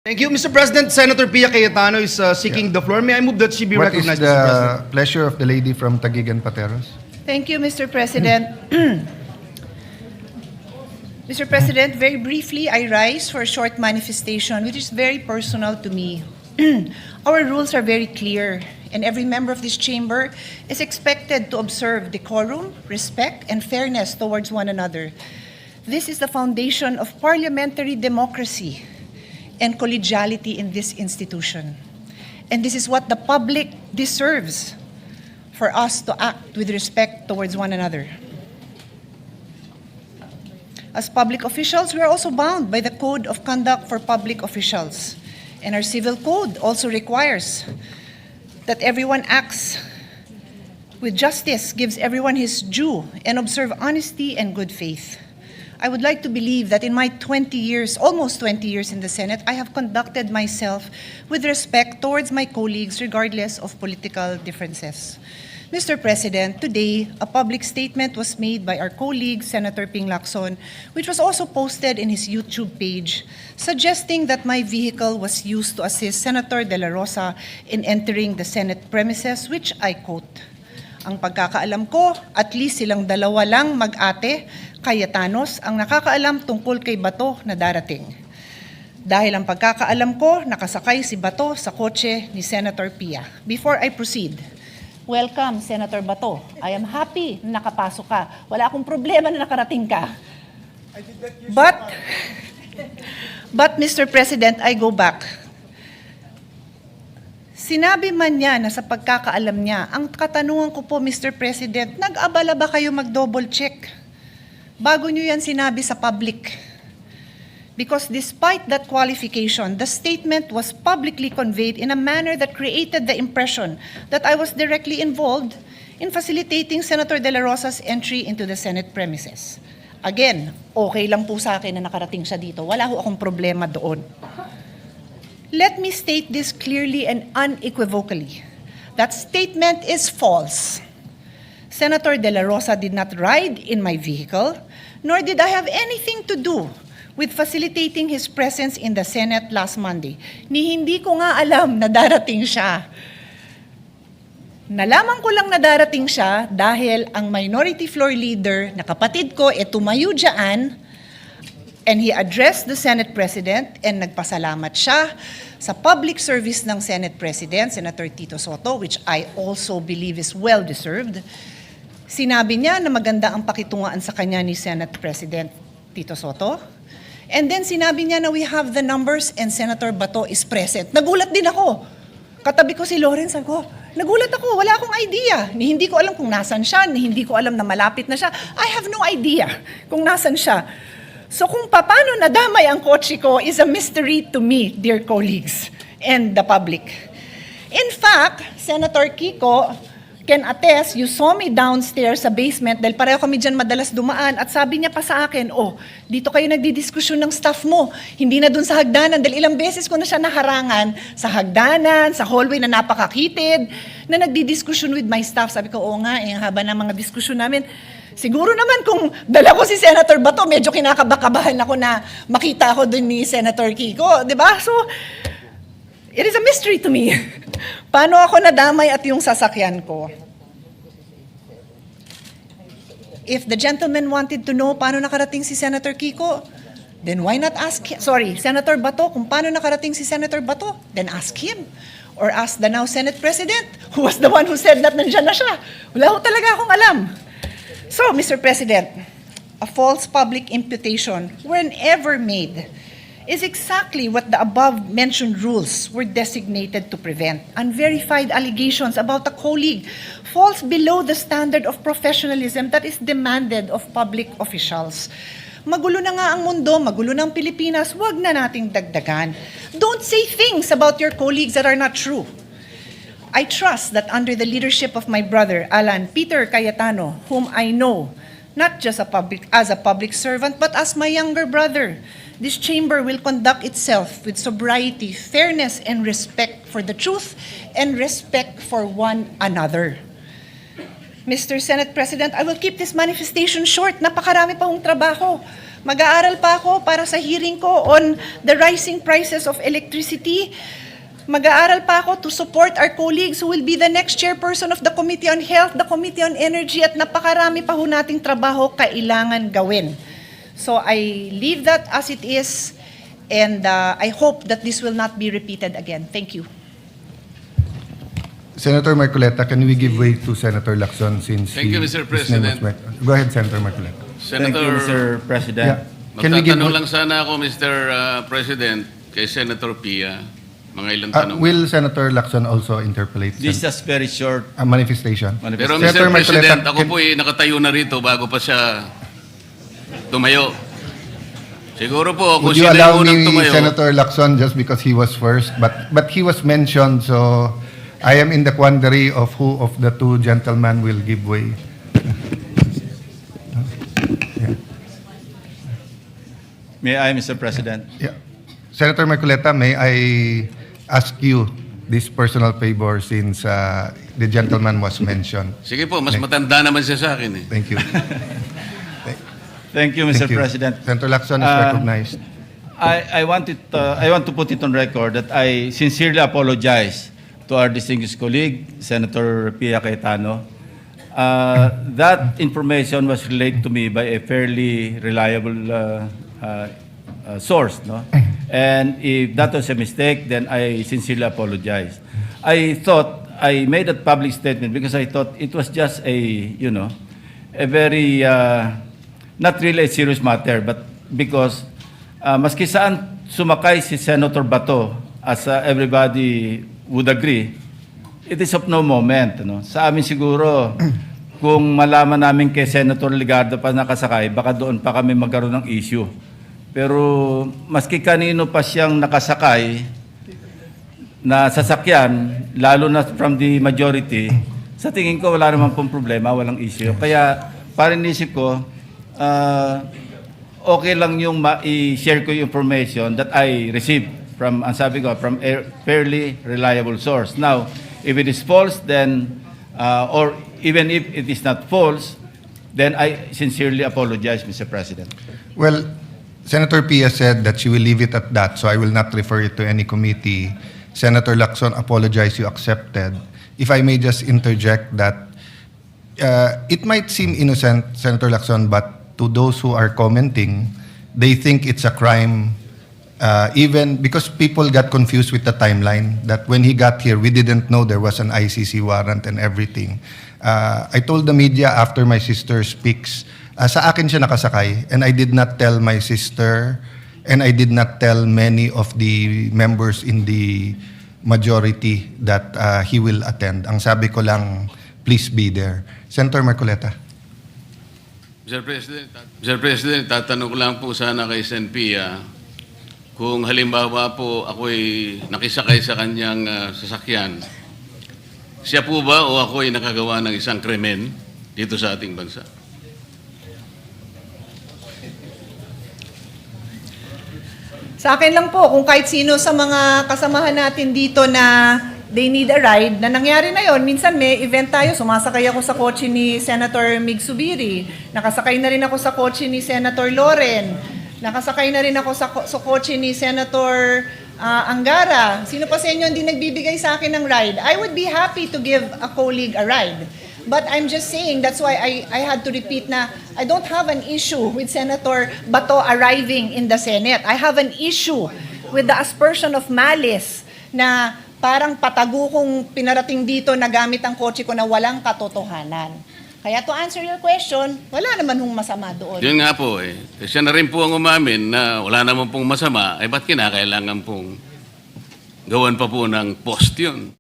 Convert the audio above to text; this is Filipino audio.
Thank you, Mr. President. Senator Pia Cayetano is seeking the floor. May I move that she be What is recognized, Mr. President? the pleasure of the lady from Taguig and Pateros? Thank you, Mr. President. Mr. President, very briefly, I rise for a short manifestation which is very personal to me. Our rules are very clear, and every member of this chamber is expected to observe decorum, respect, and fairness towards one another. This is the foundation of parliamentary democracy and collegiality in this institution. And this is what the public deserves, for us to act with respect towards one another. As public officials, we are also bound by the Code of Conduct for Public Officials. And our civil code also requires that everyone acts with justice, gives everyone his due, and observe honesty and good faith. I would like to believe that in my 20 years, almost 20 years in the Senate, I have conducted myself with respect towards my colleagues regardless of political differences. Mr. President, today, a public statement was made by our colleague, Senator Ping Lacson, which was also posted in his YouTube page, suggesting that my vehicle was used to assist Senator De La Rosa in entering the Senate premises, which I quote, "Ang pagkakaalam ko, at least silang dalawa lang mag-ate, Cayetanos, ang nakakaalam tungkol kay Bato na darating. Dahil ang pagkakaalam ko, nakasakay si Bato sa kotse ni Senator Pia." Before I proceed, welcome, Senator Bato. I am happy na nakapasok ka. Wala akong problema na nakarating ka. But Mr. President, I go back. Sinabi man niya na sa pagkakaalam niya, ang katanungan ko po, Mr. President, nag-abala ba kayo mag-double check? Bago niyo yan sinabi sa public. Because despite that qualification, the statement was publicly conveyed in a manner that created the impression that I was directly involved in facilitating Senator De La Rosa's entry into the Senate premises. Again, okay lang po sa akin na nakarating siya dito. Wala ho akong problema doon. Let me state this clearly and unequivocally. That statement is false. Senator De La Rosa did not ride in my vehicle, nor did I have anything to do with facilitating his presence in the Senate last Monday. Hindi ko nga alam na darating siya. Nalaman ko lang na darating siya dahil ang minority floor leader na kapatid ko tumayo dyan, and he addressed the Senate President and nagpasalamat siya sa public service ng Senate President, Senator Tito Sotto, which I also believe is well-deserved. Sinabi niya na maganda ang pakitungaan sa kanya ni Senate President Tito Sotto. And then sinabi niya na we have the numbers and Senator Bato is present. Nagulat din ako. Katabi ko si Lawrence, sabi ko, nagulat ako, wala akong idea. Hindi ko alam kung nasan siya, hindi ko alam na malapit na siya. I have no idea kung nasan siya. So kung paano nadamay ang kotse ko is a mystery to me, dear colleagues, and the public. In fact, Senator Kiko can attest, you saw me downstairs sa basement dahil pareho kami dyan madalas dumaan at sabi niya pa sa akin, dito kayo nagdidiskusyon ng staff mo, hindi na dun sa hagdanan dahil ilang beses ko na siya naharangan sa hagdanan, sa hallway na napakakitid, na nagdidiskusyon with my staff. Sabi ko, nga, haba ng mga diskusyon namin. Siguro naman kung dala ko si Senator Bato, medyo kinakabakabahan ako na makita ako dun ni Senator Kiko, di ba? So, it is a mystery to me. Paano ako nadamay at yung sasakyan ko? If the gentleman wanted to know paano nakarating si Senator Kiko, then why not ask him? Sorry, Senator Bato, kung paano nakarating si Senator Bato, then ask him. Or ask the now Senate President, who was the one who said that nandyan na siya. Wala ko talaga akong alam. So, Mr. President, a false public imputation, whenever made, is exactly what the above-mentioned rules were designated to prevent. Unverified allegations about a colleague falls below the standard of professionalism that is demanded of public officials. Magulo na nga ang mundo, magulo na ang Pilipinas, wag na nating dagdagan. Don't say things about your colleagues that are not true. I trust that under the leadership of my brother, Alan Peter Cayetano, whom I know, not just as a public servant, but as my younger brother, this chamber will conduct itself with sobriety, fairness, and respect for the truth and respect for one another. Mr. Senate President, I will keep this manifestation short. Napakarami pa hong trabaho. Mag-aaral pa ako para sa hearing ko on the rising prices of electricity. Mag-aaral pa ako to support our colleagues who will be the next chairperson of the Committee on Health, the Committee on Energy, at napakarami pa ho nating trabaho kailangan gawin. So I leave that as it is, and I hope that this will not be repeated again. Thank you. Senator Marcoleta, can we give way to Senator Lacson since Thank you, Mr. his name was President. Go ahead, Senator Marcoleta. Thank you, Mr. President. Yeah. Can we give Magtatanong lang sana ako, Mr. President, kay Senator Pia. Mga ilang tanong. will Senator Lacson also interpolate This is just very short. a manifestation? Pero Senator Mr. Marcoleta, President, ako can- po nakatayo na rito bago pa siya tumayo. Siguro po, kung Would you sino allow yung unang me, tumayo, Senator Lacson, just because he was first, but he was mentioned, so I am in the quandary of who of the two gentlemen will give way. May I, Mr. President? Yeah. Senator Marcoleta, may I ask you this personal favor since the gentleman was mentioned? sige po, mas matanda naman siya sa akin eh. Thank you. Thank you, Mr. Thank you. President. Senator Lacson is recognized. I want to put it on record that I sincerely apologize to our distinguished colleague, Senator Pia Cayetano. That information was relayed to me by a fairly reliable source, no? And if that was a mistake, then I sincerely apologize. I thought I made that public statement because I thought it was just a very not really a serious matter, but because maski saan sumakay si Senator Bato, as everybody would agree, it is of no moment. No? Sa amin siguro, kung malaman namin kay Senator Ligardo pa nakasakay, baka doon pa kami magkaroon ng issue. Pero maski kanino pa siyang nakasakay na sasakyan, lalo na from the majority, sa tingin ko wala naman pong problema, walang issue. Kaya parang isip ko, okay lang yung i-share ko yung information that I received from, ang sabi ko, from a fairly reliable source. Now, if it is false, then, or even if it is not false, then I sincerely apologize, Mr. President. Well, Senator Pia said that she will leave it at that, so I will not refer it to any committee. Senator Lacson apologized, you accepted. If I may just interject that it might seem innocent, Senator Lacson, but to those who are commenting, they think it's a crime, even because people got confused with the timeline, that when he got here, we didn't know there was an ICC warrant and everything. I told the media after my sister speaks, sa akin siya nakasakay, and I did not tell my sister, and I did not tell many of the members in the majority that he will attend. Ang sabi ko lang, please be there. Senator Marcoleta. Mr. President, tatanong ko lang po sana kay Sen Pia, kung halimbawa po ako'y nakisakay sa kanyang sasakyan, siya po ba o ako'y nakagawa ng isang krimen dito sa ating bansa? Sa akin lang po, kung kahit sino sa mga kasamahan natin dito na they need a ride, na nangyari na yon. Minsan may event tayo, sumasakay ako sa kotse ni Senator Mig Subiri, nakasakay na rin ako sa kotse ni Senator Loren, nakasakay na rin ako sa kotse ni Senator Angara. Sino pa sa inyo hindi nagbibigay sa akin ng ride? I would be happy to give a colleague a ride. But I'm just saying, that's why I had to repeat na I don't have an issue with Senator Bato arriving in the Senate. I have an issue with the aspersion of malice na parang patago kong pinarating dito na gamit ang kotse ko na walang katotohanan. Kaya to answer your question, wala naman hong masama doon. Yun nga po eh. Siya na rin po ang umamin na wala naman pong masama, ba't kinakailangan pong gawan pa po ng post yun?